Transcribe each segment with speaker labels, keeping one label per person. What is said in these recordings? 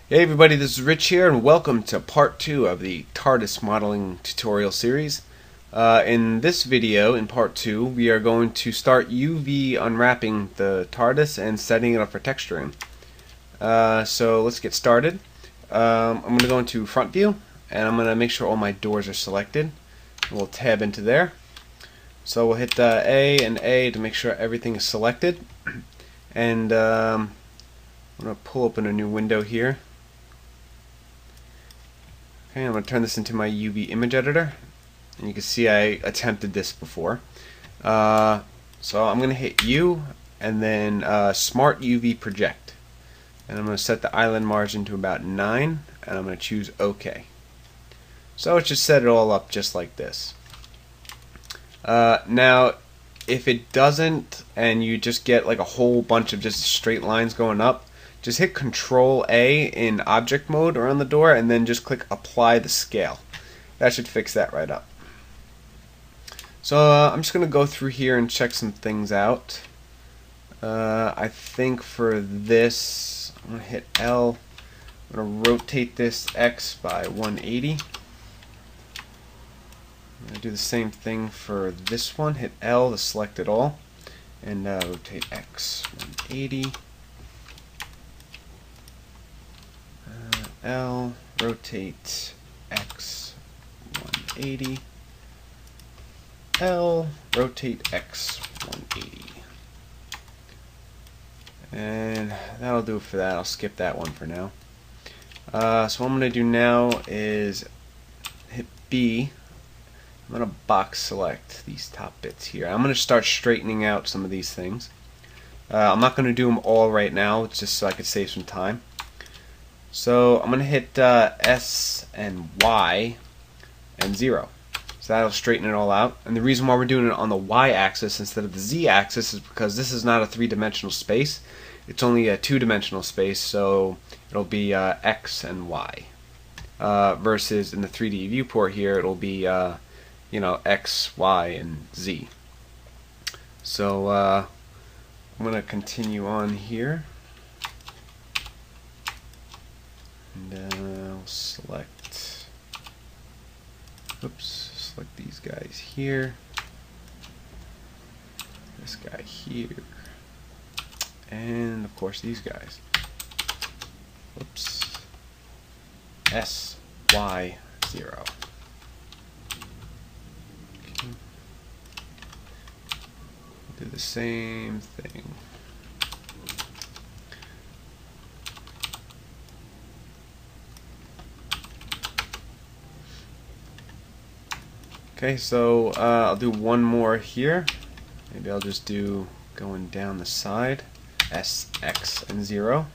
Speaker 1: Hey everybody, this is Rich here, and welcome to part 2 of the TARDIS modeling tutorial series. In this video, in part 2, we are going to start UV unwrapping the TARDIS and setting it up for texturing. So let's get started. I'm going to go into front view, and I'm going to make sure all my doors are selected. We'll tab into there. So we'll hit A and A to make sure everything is selected. And I'm going to pull open a new window here. Okay, I'm going to turn this into my UV image editor, and you can see I attempted this before. So I'm going to hit U and then Smart UV Project, and I'm going to set the island margin to about 9, and I'm going to choose OK. So it should set it all up just like this. Now if it doesn't and you just get like a whole bunch of just straight lines going up, just hit Control A in object mode around the door and then just click Apply the Scale. That should fix that right up. So I'm just going to go through here and check some things out. I think for this, I'm going to hit L. I'm going to rotate this X by 180. I'm going to do the same thing for this one. Hit L to select it all. And rotate X 180. L, rotate X 180. L, rotate X 180. And that'll do it for that. I'll skip that one for now. So what I'm going to do now is hit B. I'm going to box select these top bits here. I'm going to start straightening out some of these things. I'm not going to do them all right now. It's just so I could save some time. So I'm going to hit S and Y and 0. So that'll straighten it all out. And the reason why we're doing it on the Y axis instead of the Z axis is because this is not a 3-dimensional space. It's only a 2-dimensional space, so it'll be X and Y. Versus in the 3D viewport here, it'll be X, Y, and Z. So I'm going to continue on here. And I'll select these guys here, this guy here, and of course these guys. Whoops. S, Y, 0. Okay. Do the same thing. Okay, so I'll do one more here. Maybe I'll just do going down the side, S, X, and 0.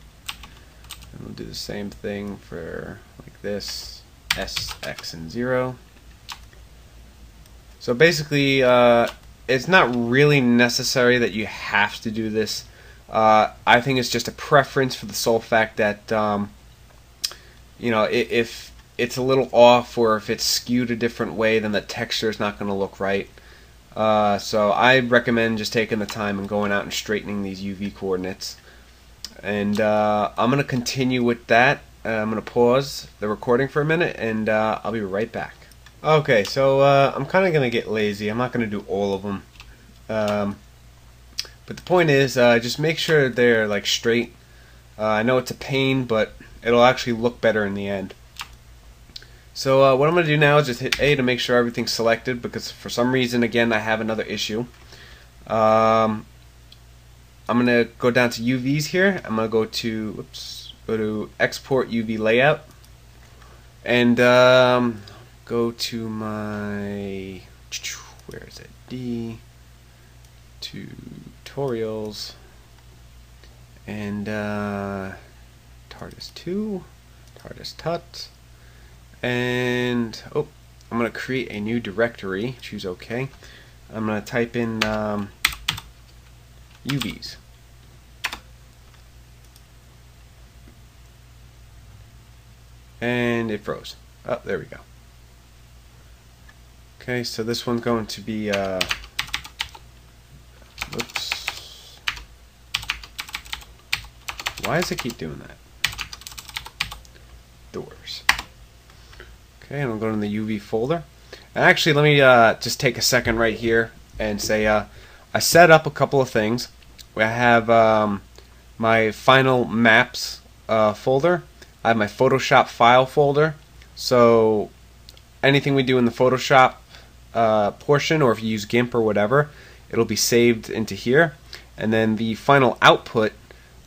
Speaker 1: And we'll do the same thing for like this, S, X, and 0. So basically, it's not really necessary that you have to do this. I think it's just a preference for the sole fact that, if it's a little off or if it's skewed a different way, then the texture is not going to look right. So I recommend just taking the time and going out and straightening these UV coordinates. And I'm going to continue with that. I'm going to pause the recording for a minute, and I'll be right back. Okay, so I'm kind of going to get lazy. I'm not going to do all of them. But the point is, just make sure they're like straight. I know it's a pain, but it'll actually look better in the end. So what I'm going to do now is just hit A to make sure everything's selected, because for some reason, again, I have another issue. I'm going to go down to UVs here. I'm going to go to Export UV Layout, and go to my, where is it? D, Tutorials, and TARDIS 2, TARDIS Tut. And I'm going to create a new directory. Choose OK. I'm going to type in UVs. And it froze. Oh, there we go. Okay, so this one's going to be why does it keep doing that? doors. Okay, and I'm going to the UV folder. And actually, let me just take a second right here and say I set up a couple of things. I have my final maps folder. I have my Photoshop file folder. So anything we do in the Photoshop portion, or if you use GIMP or whatever, it'll be saved into here. And then the final output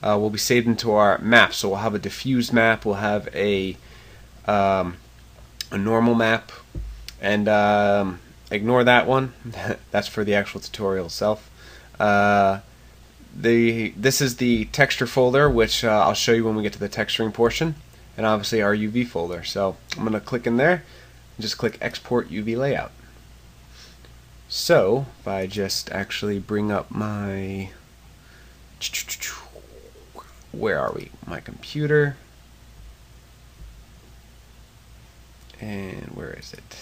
Speaker 1: will be saved into our map. So we'll have a diffused map, we'll have a normal map, and ignore that one. That's for the actual tutorial itself. This is the texture folder, which I'll show you when we get to the texturing portion, and obviously our UV folder. So I'm going to click in there and just click Export UV Layout. So if I just actually bring up my, where are we? My computer. And where is it?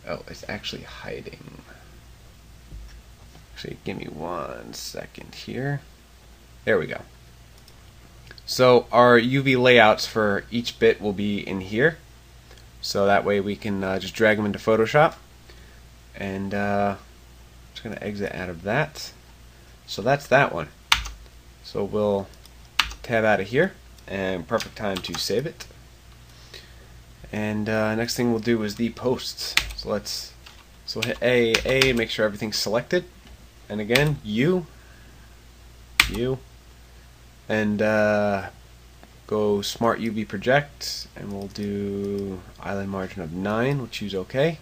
Speaker 1: Oh, it's actually hiding. Actually, give me 1 second here. There we go. So our UV layouts for each bit will be in here. So that way we can just drag them into Photoshop. And I'm just going to exit out of that. So that's that one. So we'll tab out of here, and perfect time to save it. And next thing we'll do is the posts. So hit A, make sure everything's selected, and again U, and go Smart UV Project, and we'll do island margin of 9. We'll choose OK.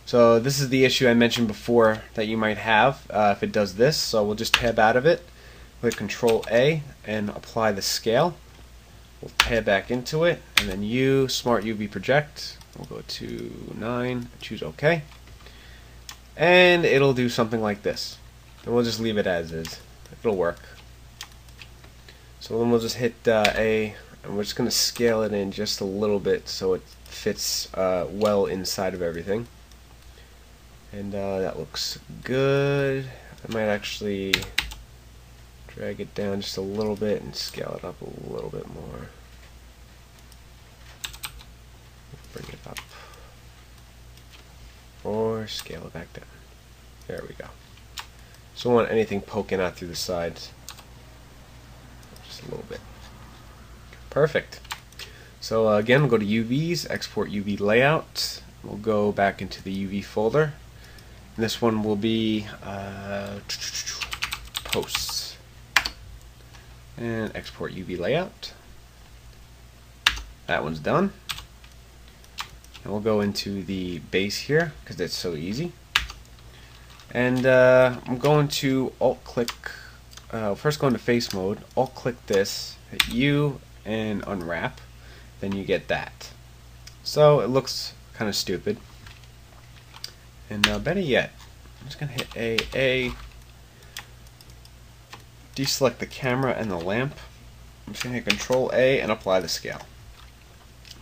Speaker 1: So this is the issue I mentioned before that you might have if it does this. So we'll just tab out of it, click Control A, and apply the scale. We'll tab back into it, and then U, Smart UV Project. We'll go to 9, choose OK. And it'll do something like this. And we'll just leave it as is. It'll work. So then we'll just hit A, and we're just going to scale it in just a little bit so it fits well inside of everything. And that looks good. I might actually drag it down just a little bit and scale it up a little bit more. Bring it up. Or scale it back down. There we go. So I don't want anything poking out through the sides. Just a little bit. Perfect. So again, we'll go to UVs, export UV layout. We'll go back into the UV folder. And this one will be posts. And export UV layout. That one's done. And we'll go into the base here because it's so easy. And I'm going to alt-click, first go into face mode, alt-click this, hit U, and unwrap. Then you get that. So it looks kind of stupid. And better yet, I'm just going to hit A, deselect the camera and the lamp. I'm just going to hit Control A and apply the scale,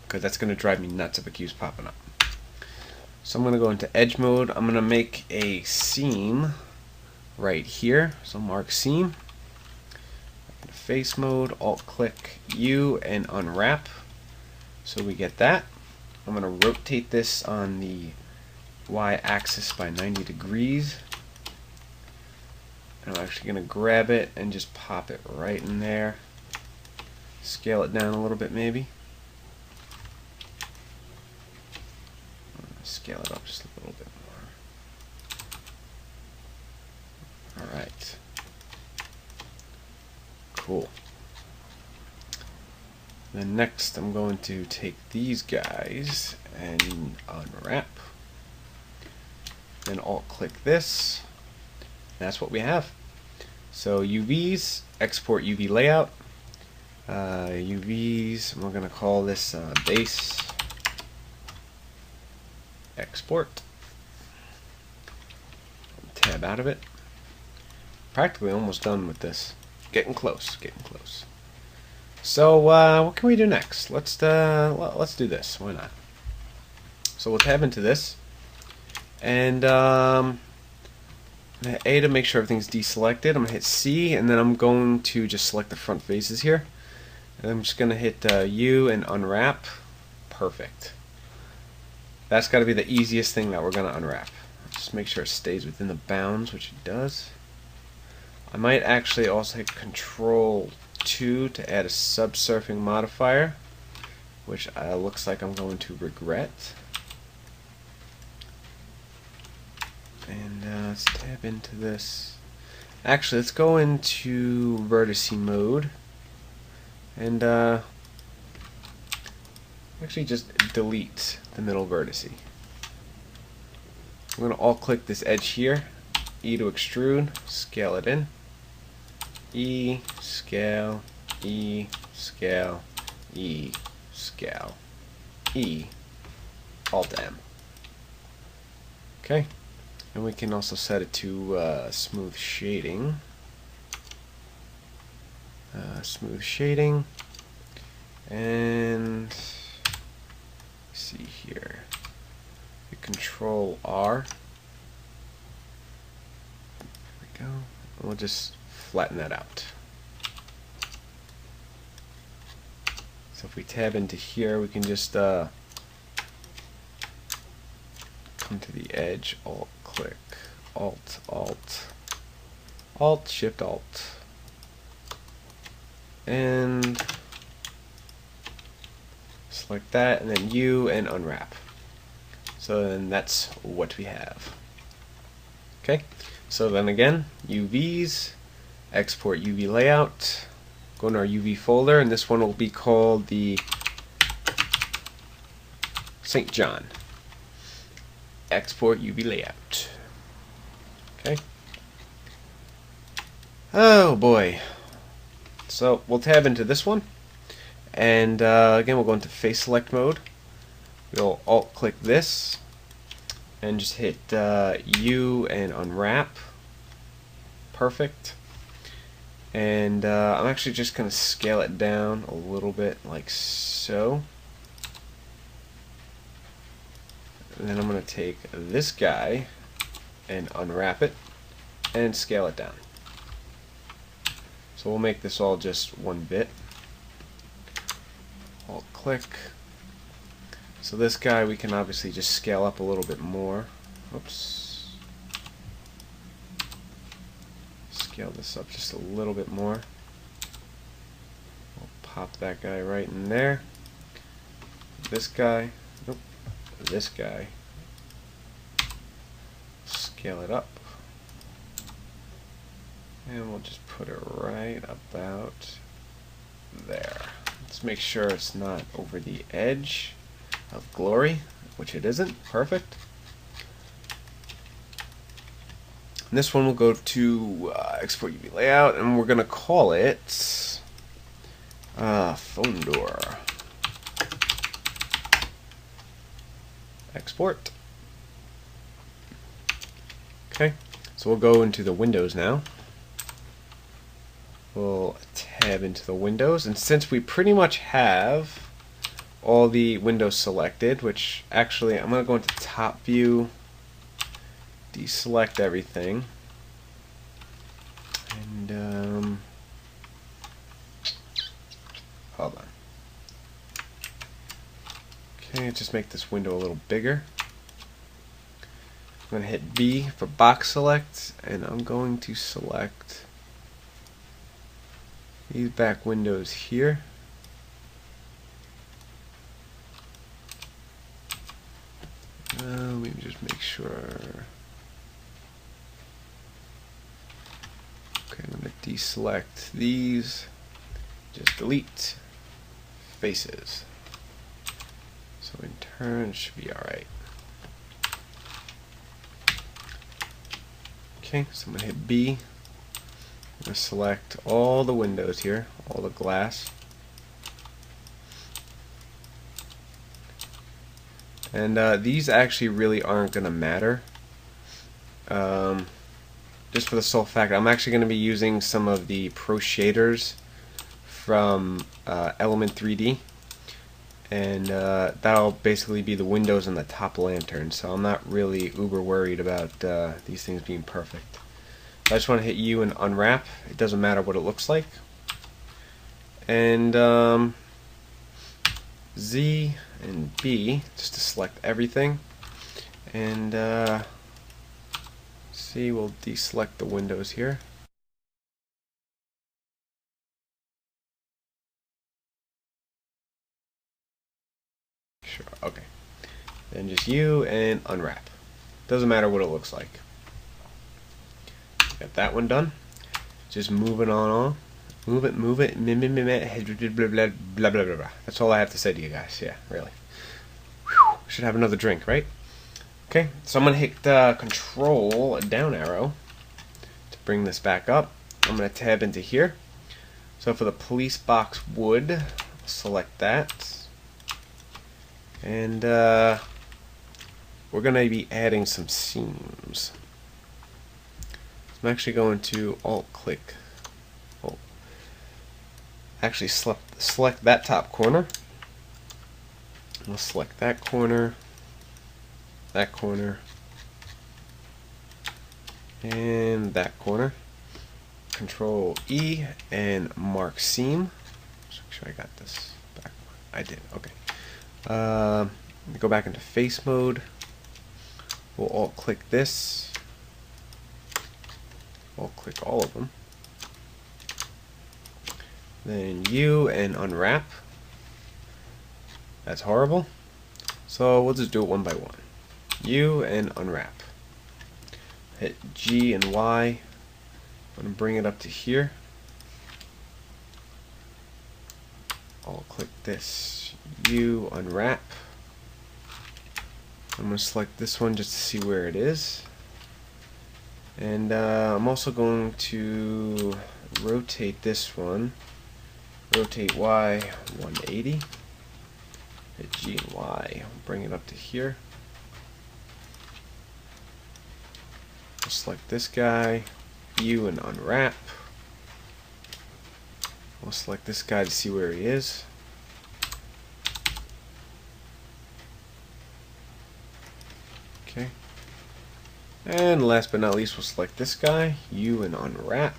Speaker 1: because that's going to drive me nuts if it keeps popping up. So I'm going to go into edge mode. I'm going to make a seam right here. So mark seam. Face mode, alt-click U and unwrap. So we get that. I'm going to rotate this on the y-axis by 90 degrees. And I'm actually going to grab it and just pop it right in there. Scale it down a little bit maybe. Scale it up just a little bit more. Alright. Cool. Then next I'm going to take these guys and unwrap. Then alt-click this. That's what we have. So UVs, export UV layout. UVs, we're going to call this base. Export. Tab out of it. Practically almost done with this. Getting close, getting close. So what can we do next? Let's do this. Why not? So we'll tab into this, and A to make sure everything's deselected. I'm gonna hit C, and then I'm going to just select the front faces here. And I'm just going to hit U and unwrap. Perfect. That's got to be the easiest thing that we're going to unwrap. Just make sure it stays within the bounds, which it does. I might actually also hit Control 2 to add a subsurfing modifier, which looks like I'm going to regret. And let's tab into this. Actually, let's go into vertice mode and actually just delete the middle vertice. I'm going to alt click this edge here, E to extrude, scale it in, E, scale, E, scale, E, scale, E, Alt M. Okay, and we can also set it to smooth shading. Smooth shading, and let's see here. Control R. There we go. We'll just flatten that out. So if we tab into here, we can just come to the edge, Alt click, Alt, Alt, Alt, Shift, Alt, and select that, and then U and unwrap. So then that's what we have. Okay, so then again, UVs, export UV layout, go into our UV folder, and this one will be called the St. John. Export UV layout. Okay. Oh boy. So we'll tab into this one, and again we'll go into face select mode. We'll alt click this and just hit U and unwrap. Perfect. And I'm actually just going to scale it down a little bit like so. And then I'm going to take this guy and unwrap it and scale it down. So we'll make this all just one bit. Alt click. So this guy we can obviously just scale up a little bit more. Oops. Scale this up just a little bit more. We'll pop that guy right in there. This guy. Nope. This guy. Scale it up. And we'll just put it right about there. Let's make sure it's not over the edge of glory, which it isn't. Perfect. And this one will go to export UV layout, and we're going to call it phone door. Export. Okay, so we'll go into the windows now. We'll tab into the windows, and since we pretty much have all the windows selected, which actually I'm going to go into top view, deselect everything, and hold on. Okay, just make this window a little bigger. I'm going to hit B for box select, and I'm going to select these back windows here. Let me just make sure. Okay, I'm going to deselect these. Just delete faces. So in turn, it should be alright. Okay, so I'm going to hit B. I'm going to select all the windows here, all the glass. And these actually really aren't going to matter. Just for the sole fact, I'm actually going to be using some of the Pro shaders from Element 3D. And that'll basically be the windows and the top lantern. So I'm not really uber worried about these things being perfect. I just want to hit U and unwrap. It doesn't matter what it looks like. and Z and B just to select everything, and C will deselect the windows here. Sure, okay. Then just U and unwrap. Doesn't matter what it looks like. Got that one done. Just moving on. Move it, blah, blah, blah, blah, blah, blah. That's all I have to say to you guys. Yeah, really. Whew. Should have another drink, right? Okay, so I'm going to hit Control down arrow to bring this back up. I'm going to tab into here. So for the police box wood, I'll select that. And we're going to be adding some seams. So I'm actually going to Alt-click. Actually select that top corner. We'll select that corner, and that corner. Control E and mark seam. Just make sure I got this back. I did. Okay. Go back into face mode. We'll Alt-click this. Alt-click all of them. Then U and unwrap. That's horrible. So we'll just do it one by one. U and unwrap. Hit G and Y. I'm going to bring it up to here. I'll click this. U, unwrap. I'm going to select this one just to see where it is. And I'm also going to rotate this one. Rotate Y 180. Hit G and Y. Bring it up to here. We'll select this guy. U and unwrap. We'll select this guy to see where he is. Okay. And last but not least, we'll select this guy. U and unwrap.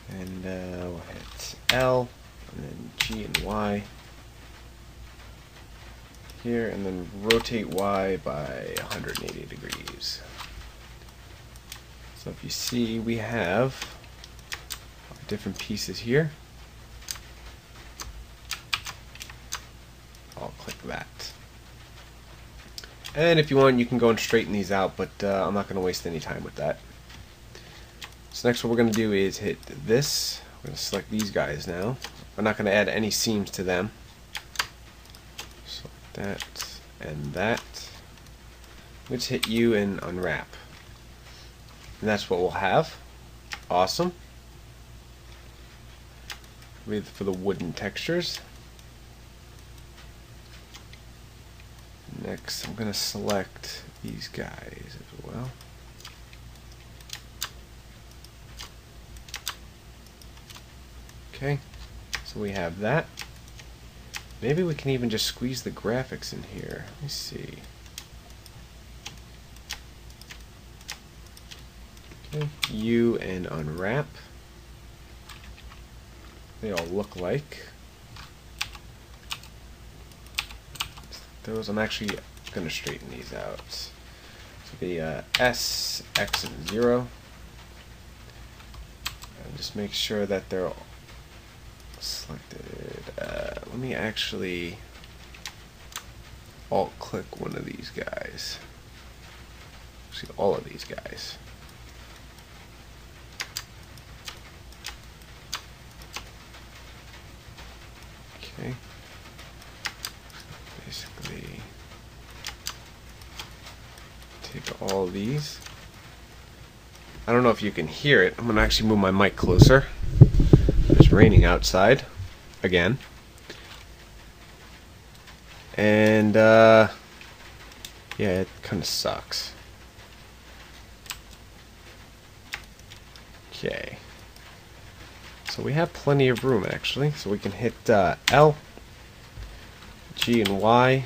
Speaker 1: And we'll hit L, and then G and Y here, and then rotate Y by 180 degrees. So if you see, we have different pieces here. I'll click that. And if you want, you can go and straighten these out, but I'm not going to waste any time with that. So next what we're going to do is hit this. We're going to select these guys now. We're not going to add any seams to them. Select that and that. Let's hit U and unwrap. And that's what we'll have. Awesome. With for the wooden textures. Next I'm going to select these guys as well. Okay, so we have that. Maybe we can even just squeeze the graphics in here. Let me see. Okay, U and unwrap. They all look like those. I'm actually going to straighten these out. So the S, X, and 0. And just make sure that they're all selected. Let me actually Alt-click one of these guys. See all of these guys. Okay. Basically, take all these. I don't know if you can hear it. I'm going to actually move my mic closer. It's raining outside again. And yeah, it kind of sucks. Okay. So we have plenty of room actually. So we can hit L, G, and Y.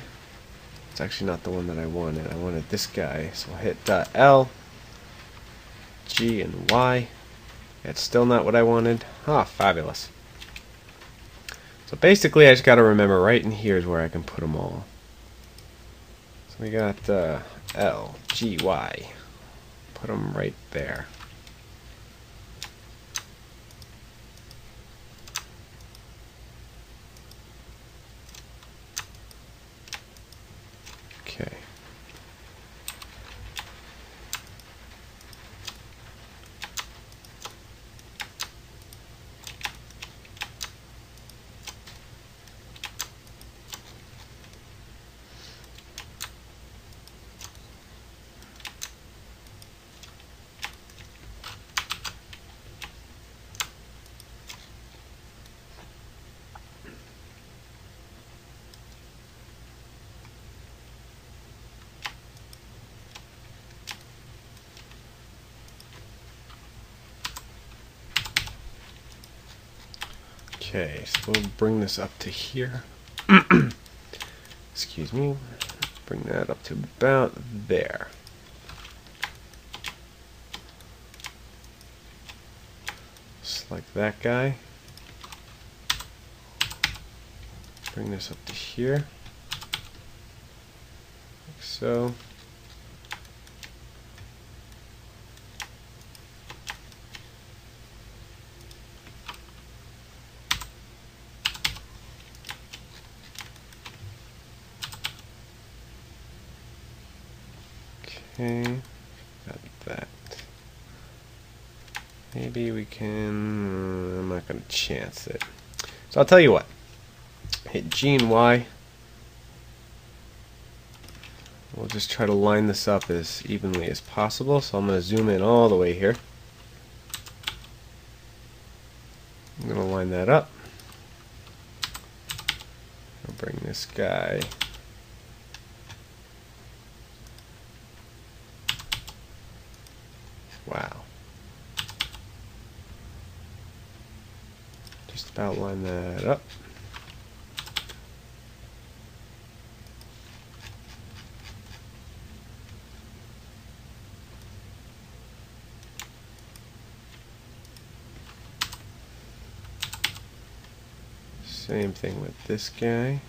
Speaker 1: It's actually not the one that I wanted. I wanted this guy. So I'll hit L, G, and Y. That's still not what I wanted. Ah, fabulous. So basically, I just got to remember right in here is where I can put them all. So we got L, G, Y. Put them right there. Okay. Okay, so we'll bring this up to here. Excuse me. Bring that up to about there. Select that guy. Bring this up to here. Like so. Okay, got that. Maybe we can... I'm not going to chance it. So I'll tell you what. Hit G and Y. We'll just try to line this up as evenly as possible. So I'm going to zoom in all the way here. I'm going to line that up. I'll bring this guy... Wow. Just about line that up. Same thing with this guy.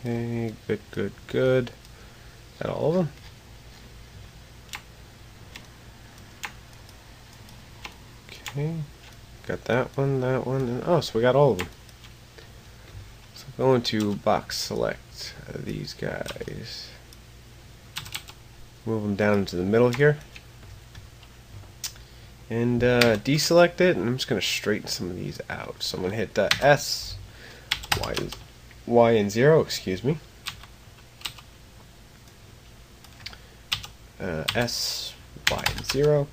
Speaker 1: Okay, good, good, good. Got all of them? Okay, got that one, and oh, so we got all of them. So go into box select these guys. Move them down into the middle here. And deselect it, and I'm just going to straighten some of these out. So I'm going to hit S, Y and 0, excuse me. S, Y and 0.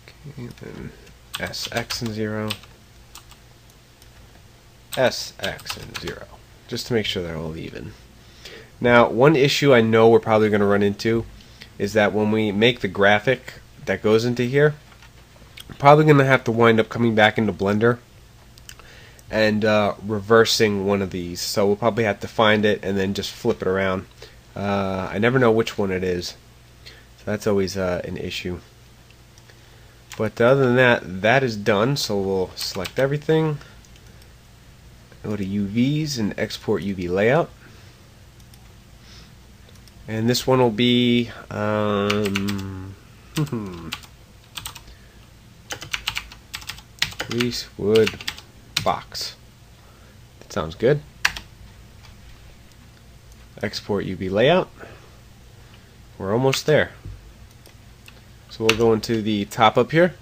Speaker 1: Okay, then S, X and 0. S, X and 0. Just to make sure they're all even. Now, one issue I know we're probably going to run into is that when we make the graphic that goes into here, I'm probably going to have to wind up coming back into Blender and reversing one of these. So we'll probably have to find it and then just flip it around. I never know which one it is. So that's always an issue. But other than that, that is done. So we'll select everything. Go to UVs and export UV layout. And this one will be Grease wood box. That sounds good. Export UV layout. We're almost there. So we'll go into the top up here,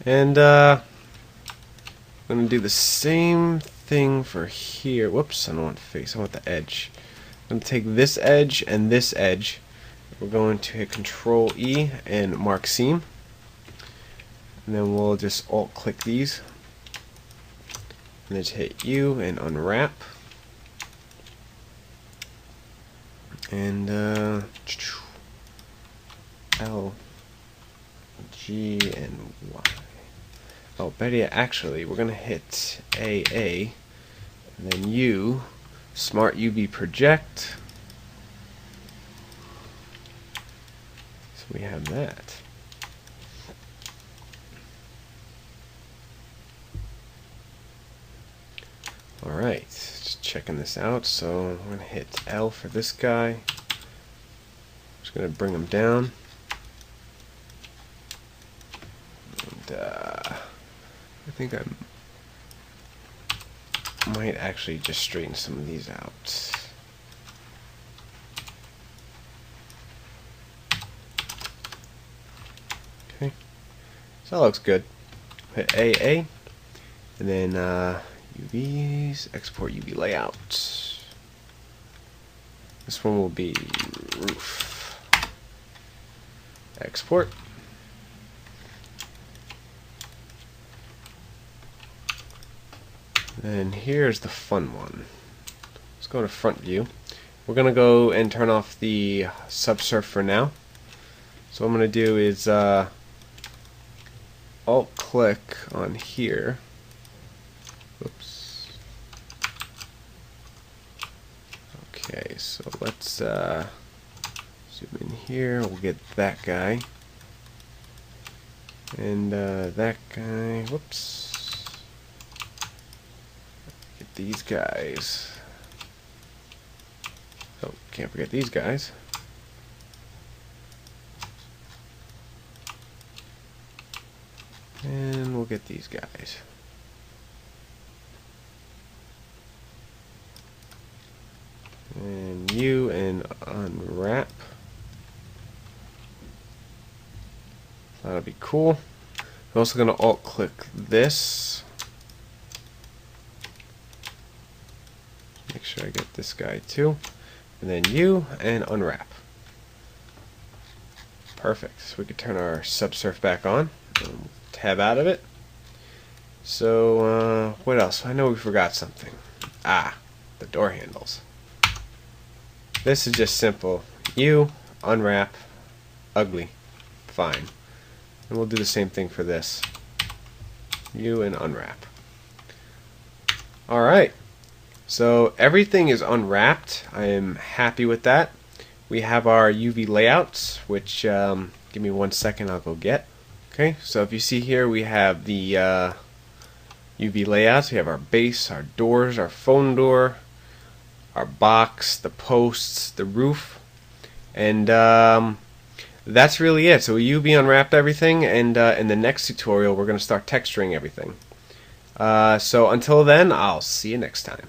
Speaker 1: and I'm going to do the same thing for here. Whoops, I don't want face, I want the edge. I'm going to take this edge and this edge. We're going to hit Control E and mark seam. And then we'll just alt click these. And then just hit U and unwrap. And L, G and Y. Oh, better yet, actually, we're going to hit AA, and then U, Smart UV Project. So we have that. Alright, just checking this out. So I'm going to hit L for this guy. Just going to bring him down. And I think I might actually just straighten some of these out. Okay, so that looks good. Hit AA, and then UVs, export UV layout. This one will be roof. Export. And here's the fun one. Let's go to front view. We're going to go and turn off the subsurf for now. So what I'm going to do is alt click on here. Oops. Okay, so let's zoom in here. We'll get that guy. And that guy. Whoops. Get these guys. Oh, can't forget these guys. And we'll get these guys. And you and unwrap. That'll be cool. I'm also going to alt click this. Make sure I get this guy too. And then you and unwrap. Perfect. So we can turn our subsurf back on. Tab out of it. So what else? I know we forgot something. The door handles. This is just simple. You unwrap, ugly, fine. And we'll do the same thing for this. You and unwrap. Alright. So everything is unwrapped. I am happy with that. We have our UV layouts, which give me 1 second, I'll go get. Okay, so if you see here, we have the UV layouts. We have our base, our doors, our phone door, our box, the posts, the roof, and that's really it. So we UV unwrapped everything, and in the next tutorial, we're going to start texturing everything. So until then, I'll see you next time.